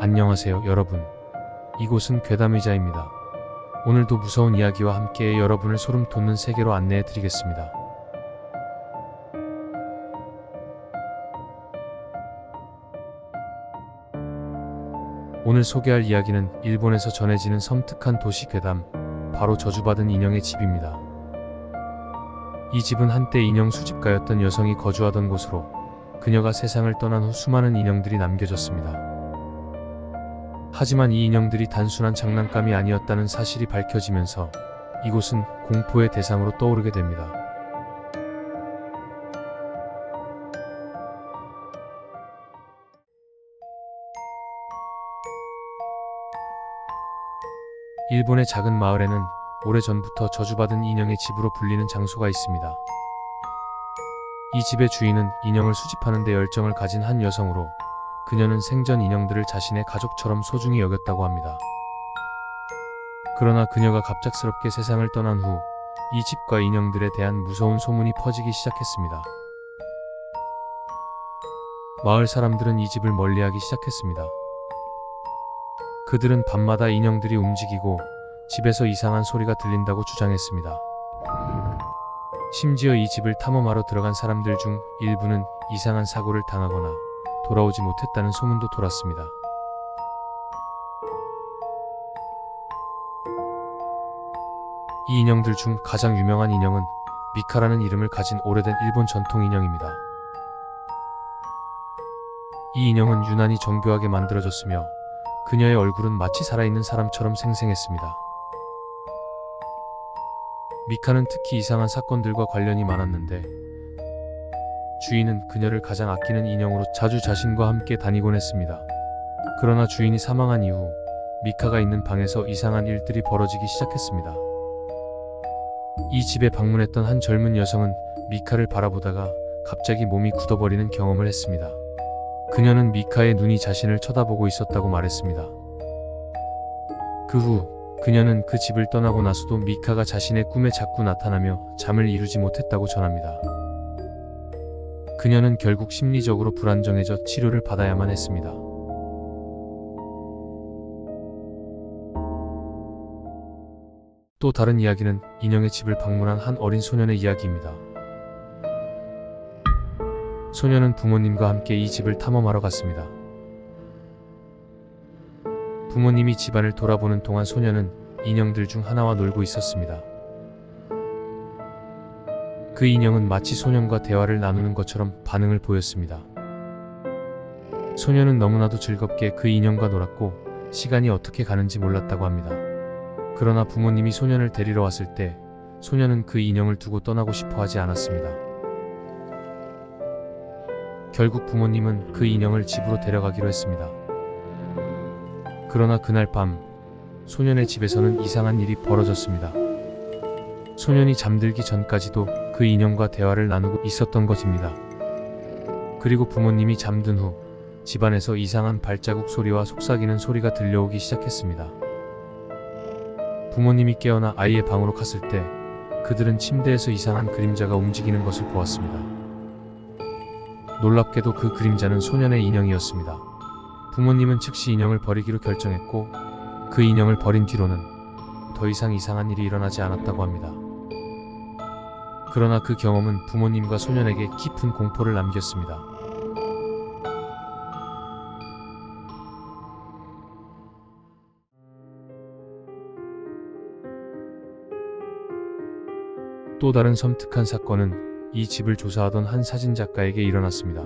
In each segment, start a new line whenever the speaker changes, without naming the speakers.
안녕하세요 여러분. 이곳은 괴담의자입니다. 오늘도 무서운 이야기와 함께 여러분을 소름 돋는 세계로 안내해 드리겠습니다. 오늘 소개할 이야기는 일본에서 전해지는 섬뜩한 도시 괴담, 바로 저주받은 인형의 집입니다. 이 집은 한때 인형 수집가였던 여성이 거주하던 곳으로 그녀가 세상을 떠난 후 수많은 인형들이 남겨졌습니다. 하지만 이 인형들이 단순한 장난감이 아니었다는 사실이 밝혀지면서 이곳은 공포의 대상으로 떠오르게 됩니다. 일본의 작은 마을에는 오래전부터 저주받은 인형의 집으로 불리는 장소가 있습니다. 이 집의 주인은 인형을 수집하는 데 열정을 가진 한 여성으로 그녀는 생전 인형들을 자신의 가족처럼 소중히 여겼다고 합니다. 그러나 그녀가 갑작스럽게 세상을 떠난 후 이 집과 인형들에 대한 무서운 소문이 퍼지기 시작했습니다. 마을 사람들은 이 집을 멀리하기 시작했습니다. 그들은 밤마다 인형들이 움직이고 집에서 이상한 소리가 들린다고 주장했습니다. 심지어 이 집을 탐험하러 들어간 사람들 중 일부는 이상한 사고를 당하거나 돌아오지 못했다는 소문도 돌았습니다. 이 인형들 중 가장 유명한 인형은 미카라는 이름을 가진 오래된 일본 전통 인형입니다. 이 인형은 유난히 정교하게 만들어졌으며 그녀의 얼굴은 마치 살아있는 사람처럼 생생했습니다. 미카는 특히 이상한 사건들과 관련이 많았는데 주인은 그녀를 가장 아끼는 인형으로 자주 자신과 함께 다니곤 했습니다. 그러나 주인이 사망한 이후 미카가 있는 방에서 이상한 일들이 벌어지기 시작했습니다. 이 집에 방문했던 한 젊은 여성은 미카를 바라보다가 갑자기 몸이 굳어버리는 경험을 했습니다. 그녀는 미카의 눈이 자신을 쳐다보고 있었다고 말했습니다. 그 후 그녀는 그 집을 떠나고 나서도 미카가 자신의 꿈에 자꾸 나타나며 잠을 이루지 못했다고 전합니다. 그녀는 결국 심리적으로 불안정해져 치료를 받아야만 했습니다. 또 다른 이야기는 인형의 집을 방문한 한 어린 소년의 이야기입니다. 소년은 부모님과 함께 이 집을 탐험하러 갔습니다. 부모님이 집안을 돌아보는 동안 소년은 인형들 중 하나와 놀고 있었습니다. 그 인형은 마치 소년과 대화를 나누는 것처럼 반응을 보였습니다. 소년은 너무나도 즐겁게 그 인형과 놀았고 시간이 어떻게 가는지 몰랐다고 합니다. 그러나 부모님이 소년을 데리러 왔을 때 소년은 그 인형을 두고 떠나고 싶어 하지 않았습니다. 결국 부모님은 그 인형을 집으로 데려가기로 했습니다. 그러나 그날 밤 소년의 집에서는 이상한 일이 벌어졌습니다. 소년이 잠들기 전까지도 그 인형과 대화를 나누고 있었던 것입니다. 그리고 부모님이 잠든 후 집안에서 이상한 발자국 소리와 속삭이는 소리가 들려오기 시작했습니다. 부모님이 깨어나 아이의 방으로 갔을 때 그들은 침대에서 이상한 그림자가 움직이는 것을 보았습니다. 놀랍게도 그 그림자는 소년의 인형이었습니다. 부모님은 즉시 인형을 버리기로 결정했고 그 인형을 버린 뒤로는 더 이상 이상한 일이 일어나지 않았다고 합니다. 그러나 그 경험은 부모님과 소년에게 깊은 공포를 남겼습니다. 또 다른 섬뜩한 사건은 이 집을 조사하던 한 사진작가에게 일어났습니다.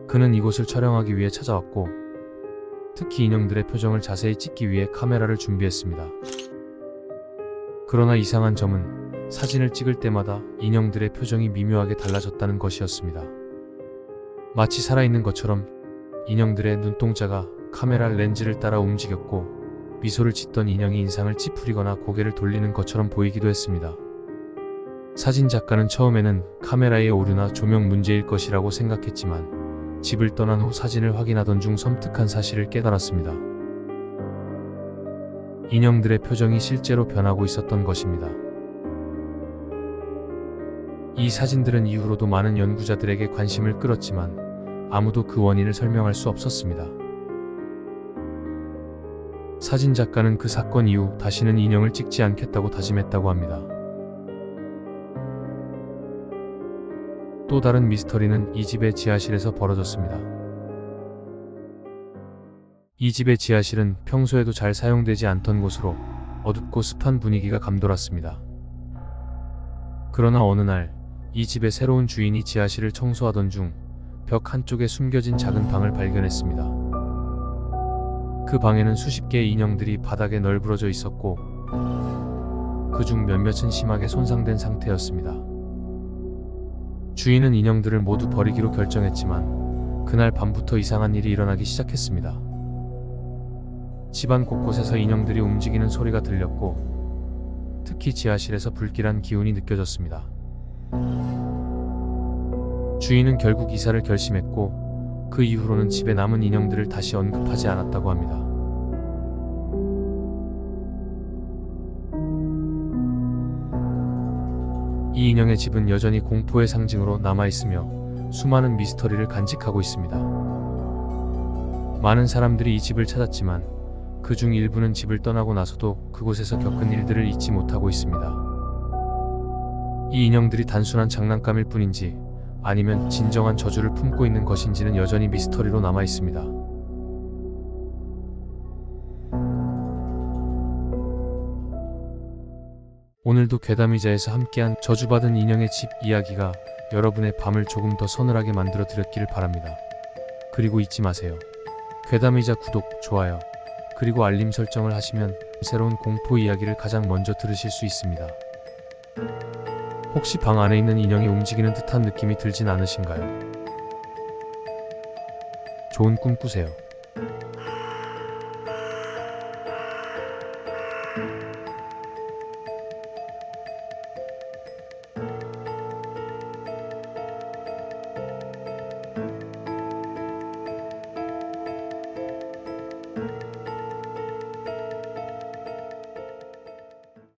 그는 이곳을 촬영하기 위해 찾아왔고 특히 인형들의 표정을 자세히 찍기 위해 카메라를 준비했습니다. 그러나 이상한 점은 사진을 찍을 때마다 인형들의 표정이 미묘하게 달라졌다는 것이었습니다. 마치 살아있는 것처럼 인형들의 눈동자가 카메라 렌즈를 따라 움직였고 미소를 짓던 인형이 인상을 찌푸리거나 고개를 돌리는 것처럼 보이기도 했습니다. 사진작가는 처음에는 카메라의 오류나 조명 문제일 것이라고 생각했지만 집을 떠난 후 사진을 확인하던 중 섬뜩한 사실을 깨달았습니다. 인형들의 표정이 실제로 변하고 있었던 것입니다. 이 사진들은 이후로도 많은 연구자들에게 관심을 끌었지만 아무도 그 원인을 설명할 수 없었습니다. 사진작가는 그 사건 이후 다시는 인형을 찍지 않겠다고 다짐했다고 합니다. 또 다른 미스터리는 이 집의 지하실에서 벌어졌습니다. 이 집의 지하실은 평소에도 잘 사용되지 않던 곳으로 어둡고 습한 분위기가 감돌았습니다. 그러나 어느 날 이 집의 새로운 주인이 지하실을 청소하던 중 벽 한쪽에 숨겨진 작은 방을 발견했습니다. 그 방에는 수십 개의 인형들이 바닥에 널브러져 있었고 그중 몇몇은 심하게 손상된 상태였습니다. 주인은 인형들을 모두 버리기로 결정했지만 그날 밤부터 이상한 일이 일어나기 시작했습니다. 집안 곳곳에서 인형들이 움직이는 소리가 들렸고 특히 지하실에서 불길한 기운이 느껴졌습니다. 주인은 결국 이사를 결심했고 그 이후로는 집에 남은 인형들을 다시 언급하지 않았다고 합니다. 이 인형의 집은 여전히 공포의 상징으로 남아있으며 수많은 미스터리를 간직하고 있습니다. 많은 사람들이 이 집을 찾았지만 그중 일부는 집을 떠나고 나서도 그곳에서 겪은 일들을 잊지 못하고 있습니다. 이 인형들이 단순한 장난감일 뿐인지 아니면 진정한 저주를 품고 있는 것인지는 여전히 미스터리로 남아 있습니다. 오늘도 괴담의자에서 함께한 저주받은 인형의 집 이야기가 여러분의 밤을 조금 더 서늘하게 만들어 드렸기를 바랍니다. 그리고 잊지 마세요. 괴담의자 구독, 좋아요, 그리고 알림 설정을 하시면 새로운 공포 이야기를 가장 먼저 들으실 수 있습니다. 혹시 방 안에 있는 인형이 움직이는 듯한 느낌이 들진 않으신가요? 좋은 꿈 꾸세요.